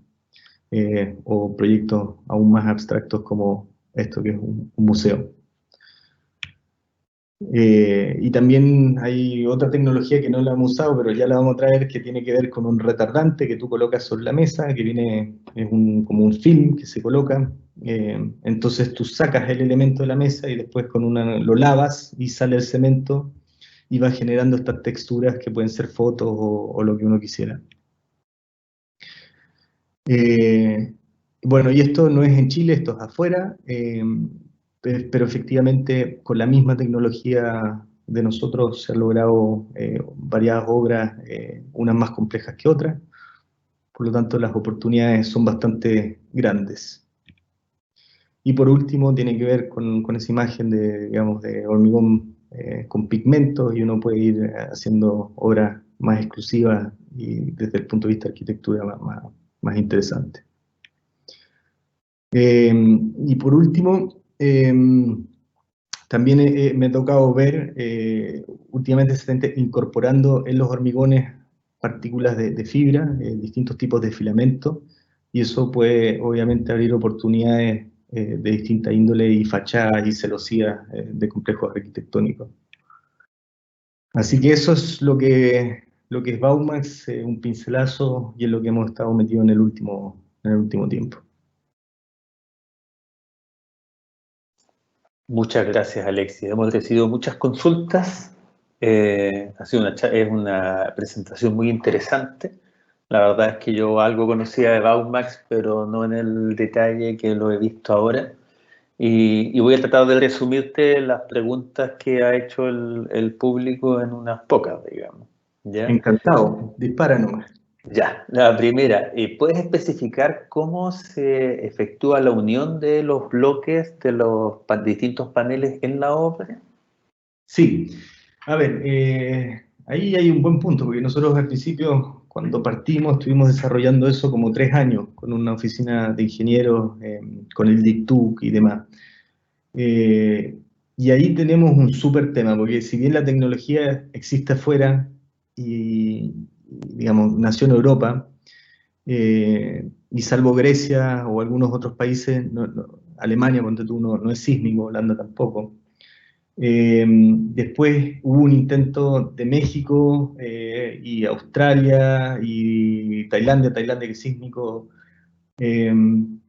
o proyectos aún más abstractos como esto, que es un museo. Y también hay otra tecnología que no la hemos usado, pero ya la vamos a traer, que tiene que ver con un retardante que tú colocas sobre la mesa, que es como un film que se coloca. Entonces tú sacas el elemento de la mesa y después lo lavas y sale el cemento, y va generando estas texturas que pueden ser fotos o lo que uno quisiera. Bueno, y esto no es en Chile, esto es afuera, pero efectivamente con la misma tecnología de nosotros se han logrado varias obras, unas más complejas que otras. Por lo tanto, las oportunidades son bastante grandes. Y por último, tiene que ver con esa imagen digamos, de hormigón con pigmentos, y uno puede ir haciendo obras más exclusivas y desde el punto de vista de arquitectura más interesante. Y por último, también me ha tocado ver, últimamente se está incorporando en los hormigones partículas de fibra, distintos tipos de filamento, y eso puede obviamente abrir oportunidades de distinta índole y fachadas y celosías de complejos arquitectónicos. Así que eso es lo que es Baumax, un pincelazo, y es lo que hemos estado metidos en el último tiempo. Muchas gracias, Alexis. Hemos recibido muchas consultas. Ha sido es una presentación muy interesante. La verdad es que yo algo conocía de Baumax, pero no en el detalle que lo he visto ahora. Y voy a tratar de resumirte las preguntas que ha hecho el público en unas pocas, digamos. ¿Ya? Encantado, dispara nomás. Ya, la primera, ¿puedes especificar cómo se efectúa la unión de los bloques de los distintos paneles en la obra? Sí, a ver, ahí hay un buen punto, porque nosotros al principio, cuando partimos, estuvimos desarrollando eso como 3 años, con una oficina de ingenieros, con el DICTUC y demás. Y ahí tenemos un súper tema, porque si bien la tecnología existe afuera y, digamos, nació en Europa, y salvo Grecia o algunos otros países, Alemania, ponte tú, no es sísmico, Holanda tampoco. Después hubo un intento de México y Australia y Tailandia que es sísmico,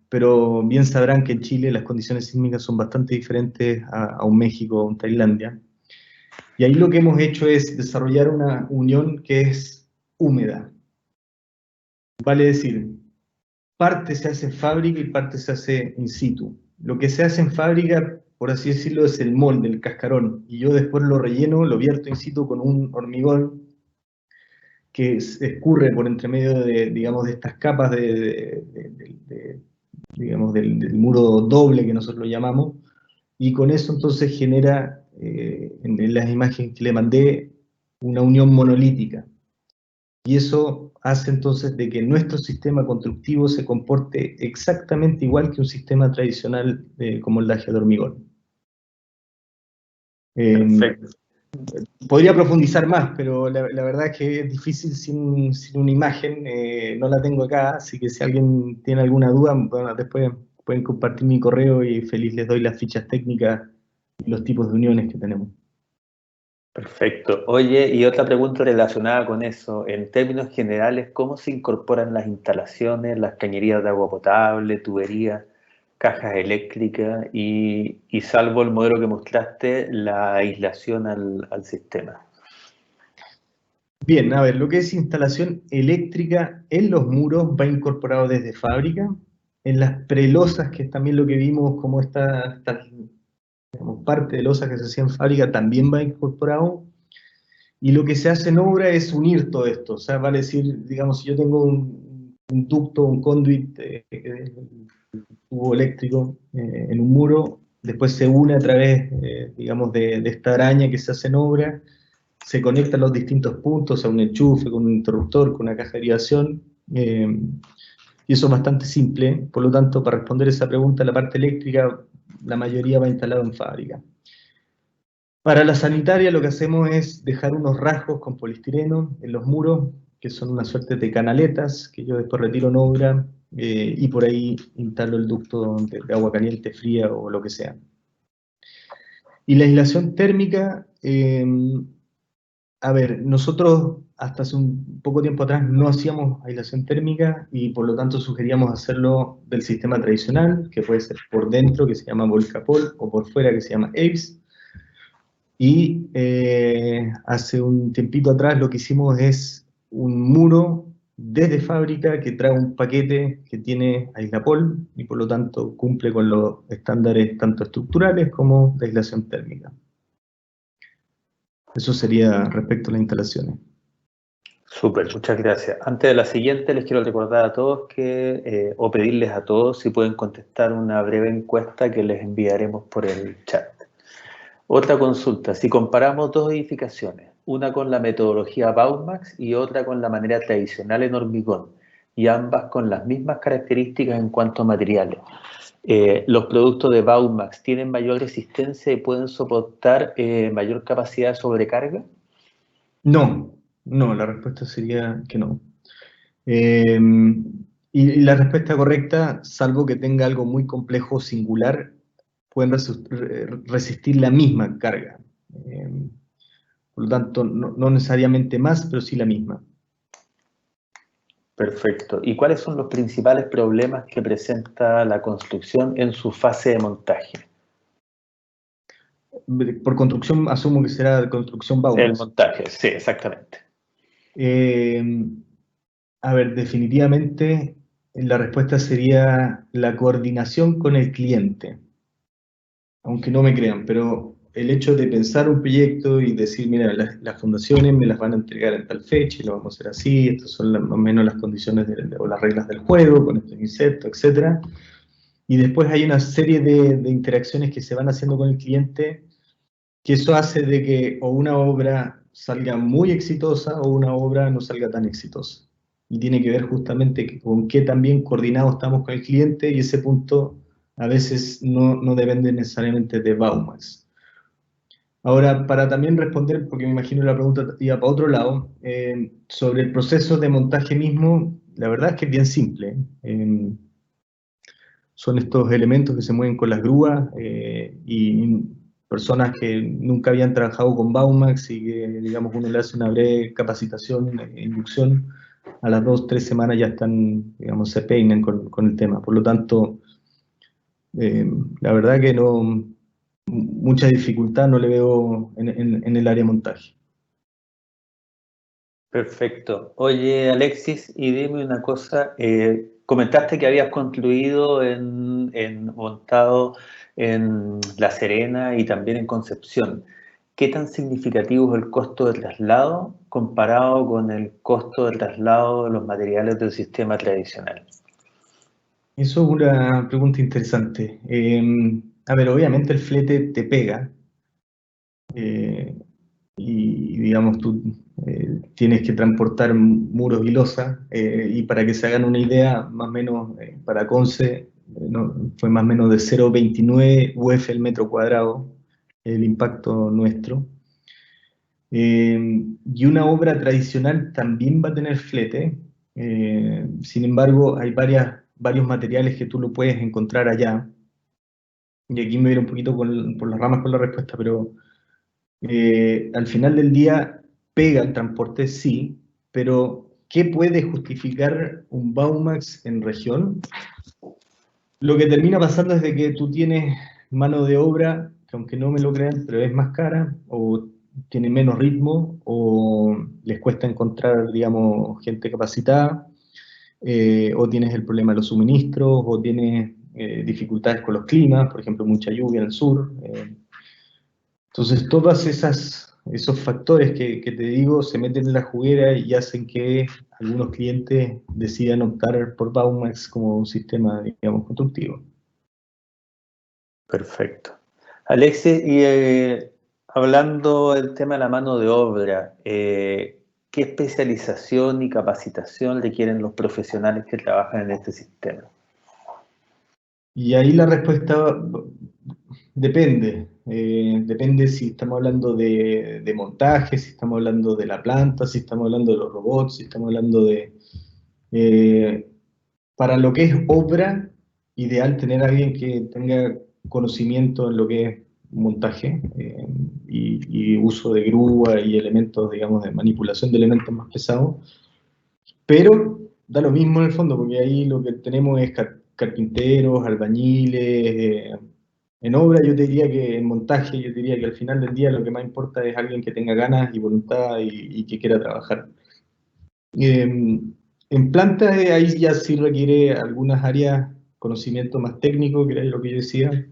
pero bien sabrán que en Chile las condiciones sísmicas son bastante diferentes a un México o un Tailandia. Y ahí lo que hemos hecho es desarrollar una unión que es húmeda. Vale decir, parte se hace en fábrica y parte se hace in situ. Lo que se hace en fábrica, por así decirlo, es el molde, el cascarón, y yo después lo relleno, lo vierto in situ con un hormigón que se escurre por entre medio de, digamos, de estas capas digamos, del muro doble que nosotros lo llamamos, y con eso entonces genera, en las imágenes que le mandé, una unión monolítica. Y eso hace entonces de que nuestro sistema constructivo se comporte exactamente igual que un sistema tradicional como el de hormigón. Perfecto. Podría profundizar más, pero la verdad es que es difícil sin una imagen, no la tengo acá, así que si alguien tiene alguna duda, bueno, después pueden compartir mi correo y feliz les doy las fichas técnicas y los tipos de uniones que tenemos. Perfecto. Oye, y otra pregunta relacionada con eso. En términos generales, ¿cómo se incorporan las instalaciones, las cañerías de agua potable, tuberías, cajas eléctricas y salvo el modelo que mostraste, la aislación al sistema? Bien, a ver, lo que es instalación eléctrica en los muros va incorporado desde fábrica. En las prelosas, que es también lo que vimos como esta digamos, parte de losas que se hacía en fábrica, también va incorporado. Y lo que se hace en obra es unir todo esto. O sea, vale decir, digamos, si yo tengo un ducto, un conduit, tubo eléctrico en un muro, después se une a través, digamos, de esta araña que se hace en obra, se conectan los distintos puntos a un enchufe, con un interruptor, con una caja de derivación, y eso es bastante simple. Por lo tanto, para responder esa pregunta, la parte eléctrica, la mayoría va instalada en fábrica. Para la sanitaria lo que hacemos es dejar unos rasgos con polistireno en los muros, que son una suerte de canaletas, que yo después retiro en obra, y por ahí instalo el ducto de agua caliente, fría o lo que sea. Y la aislación térmica, a ver, nosotros hasta hace un poco tiempo atrás no hacíamos aislación térmica y por lo tanto sugeríamos hacerlo del sistema tradicional, que puede ser por dentro, que se llama Volcapol, o por fuera, que se llama AVES. Y hace un tiempito atrás lo que hicimos es un muro desde fábrica que trae un paquete que tiene Aislapol y por lo tanto cumple con los estándares tanto estructurales como de aislación térmica. Eso sería respecto a las instalaciones. Súper, muchas gracias. Antes de la siguiente, les quiero recordar a todos que, o pedirles a todos si pueden contestar una breve encuesta que les enviaremos por el chat. Otra consulta, si comparamos dos edificaciones, una con la metodología Baumax y otra con la manera tradicional en hormigón, y ambas con las mismas características en cuanto a materiales, ¿los productos de Baumax tienen mayor resistencia y pueden soportar mayor capacidad de sobrecarga? No, la respuesta sería que no. Y la respuesta correcta, salvo que tenga algo muy complejo o singular, pueden resistir la misma carga. Por lo tanto, no necesariamente más, pero sí la misma. Perfecto. ¿Y cuáles son los principales problemas que presenta la construcción en su fase de montaje? Por construcción asumo que será construcción Baumax. El montaje, sí, exactamente. A ver, definitivamente la respuesta sería la coordinación con el cliente. Aunque no me crean, pero el hecho de pensar un proyecto y decir, mira, las fundaciones me las van a entregar en tal fecha y lo vamos a hacer así, estas son más o menos las condiciones o las reglas del juego, con estos insectos, etc. Y después hay una serie de interacciones que se van haciendo con el cliente, que eso hace de que o una obra salga muy exitosa o una obra no salga tan exitosa. Y tiene que ver justamente con qué también coordinados estamos con el cliente, y ese punto a veces no depende necesariamente de Baumax. Ahora, para también responder, porque me imagino la pregunta iba para otro lado, sobre el proceso de montaje mismo, la verdad es que es bien simple. Son estos elementos que se mueven con las grúas, y personas que nunca habían trabajado con Baumax y que, digamos, uno le hace una breve capacitación, inducción, a las 2 o 3 semanas ya están, digamos, se peinan con el tema. Por lo tanto, la verdad que no, mucha dificultad no le veo en el área de montaje. Perfecto. Oye, Alexis, y dime una cosa, comentaste que habías concluido montado en La Serena y también en Concepción. ¿Qué tan significativo es el costo de traslado comparado con el costo de traslado de los materiales del sistema tradicional? Eso es una pregunta interesante. A ver, obviamente el flete te pega, y digamos tú tienes que transportar muros y losa, y para que se hagan una idea, más o menos para Conce fue más o menos de 0,29 UF el metro cuadrado el impacto nuestro. Y una obra tradicional también va a tener flete, sin embargo hay varios materiales que tú lo puedes encontrar allá, y aquí me voy a ir un poquito por las ramas con la respuesta, pero al final del día pega el transporte, sí, pero ¿qué puede justificar un Baumax en región? Lo que termina pasando es de que tú tienes mano de obra, que aunque no me lo crean, pero es más cara, o tiene menos ritmo, o les cuesta encontrar, digamos, gente capacitada, o tienes el problema de los suministros, o tienes dificultades con los climas, por ejemplo, mucha lluvia en el sur. Entonces, todos esos factores que te digo se meten en la juguera y hacen que algunos clientes decidan optar por Baumax como un sistema, digamos, constructivo. Perfecto. Alexis, y hablando del tema de la mano de obra, ¿qué especialización y capacitación requieren los profesionales que trabajan en este sistema? Y ahí la respuesta depende. Depende si estamos hablando de montaje, si estamos hablando de la planta, si estamos hablando de los robots, si estamos hablando de... para lo que es obra, ideal tener a alguien que tenga conocimiento en lo que es montaje, y uso de grúa y elementos, digamos, de manipulación de elementos más pesados. Pero da lo mismo en el fondo, porque ahí lo que tenemos es carpinteros, albañiles. En obra yo te diría que, en montaje yo te diría que al final del día lo que más importa es alguien que tenga ganas y voluntad y que quiera trabajar. En planta ahí ya sí requiere algunas áreas, conocimiento más técnico, que era lo que yo decía,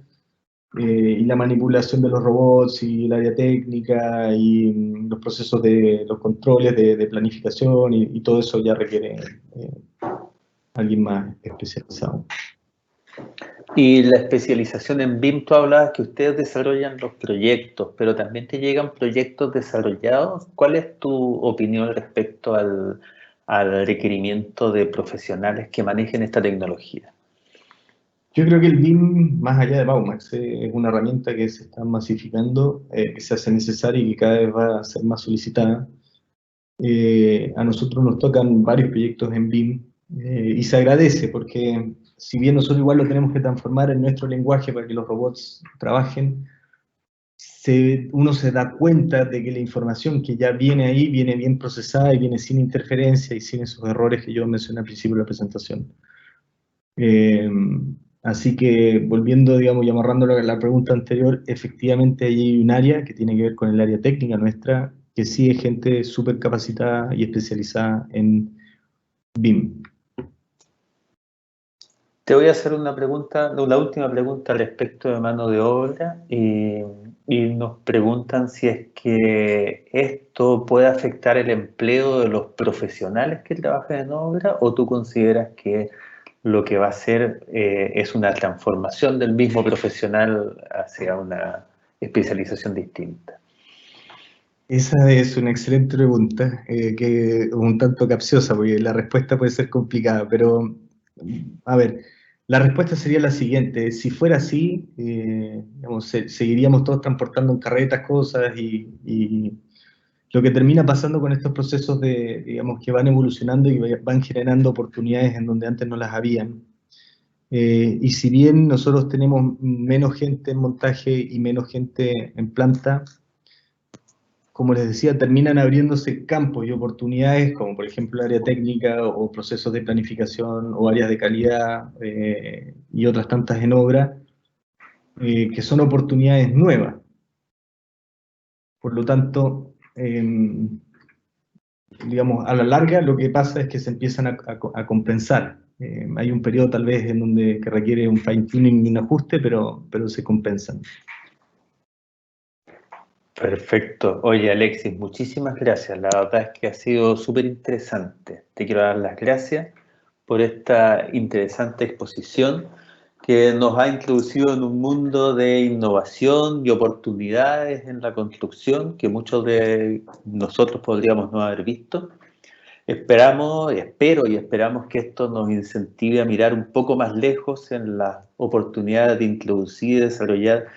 y la manipulación de los robots y el área técnica y los procesos de los controles de planificación y todo eso ya requiere alguien más especializado. Y la especialización en BIM, tú hablabas que ustedes desarrollan los proyectos, pero también te llegan proyectos desarrollados. ¿Cuál es tu opinión respecto al requerimiento de profesionales que manejen esta tecnología? Yo creo que el BIM, más allá de Baumax, es una herramienta que se está masificando, que se hace necesaria y que cada vez va a ser más solicitada. A nosotros nos tocan varios proyectos en BIM, y se agradece porque si bien nosotros igual lo tenemos que transformar en nuestro lenguaje para que los robots trabajen, uno se da cuenta de que la información que ya viene ahí viene bien procesada y viene sin interferencia y sin esos errores que yo mencioné al principio de la presentación. Así que, volviendo, digamos, y amarrando la pregunta anterior, efectivamente hay un área que tiene que ver con el área técnica nuestra, que sí es gente súper capacitada y especializada en BIM. Te voy a hacer una pregunta, la última pregunta respecto de mano de obra y nos preguntan si es que esto puede afectar el empleo de los profesionales que trabajan en obra o tú consideras que lo que va a hacer es una transformación del mismo profesional hacia una especialización distinta. Esa es una excelente pregunta, que es un tanto capciosa, porque la respuesta puede ser complicada, pero, a ver, la respuesta sería la siguiente: si fuera así, digamos, seguiríamos todos transportando en carretas cosas y lo que termina pasando con estos procesos digamos, que van evolucionando y van generando oportunidades en donde antes no las habían. Y si bien nosotros tenemos menos gente en montaje y menos gente en planta, como les decía, terminan abriéndose campos y oportunidades, como por ejemplo el área técnica o procesos de planificación o áreas de calidad y otras tantas en obra, que son oportunidades nuevas. Por lo tanto, digamos, a la larga lo que pasa es que se empiezan a compensar. Hay un periodo tal vez en donde que requiere un fine tuning y un ajuste, pero se compensan. Perfecto. Oye, Alexis, muchísimas gracias. La verdad es que ha sido súper interesante. Te quiero dar las gracias por esta interesante exposición que nos ha introducido en un mundo de innovación y oportunidades en la construcción que muchos de nosotros podríamos no haber visto. Esperamos, espero y esperamos que esto nos incentive a mirar un poco más lejos en las oportunidades de introducir y desarrollar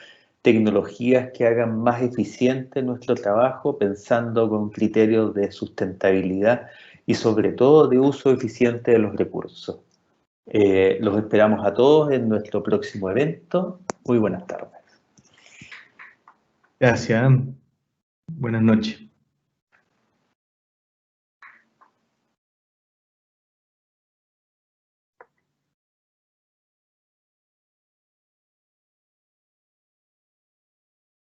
tecnologías que hagan más eficiente nuestro trabajo, pensando con criterios de sustentabilidad y sobre todo de uso eficiente de los recursos. Los esperamos a todos en nuestro próximo evento. Muy buenas tardes. Gracias. Buenas noches.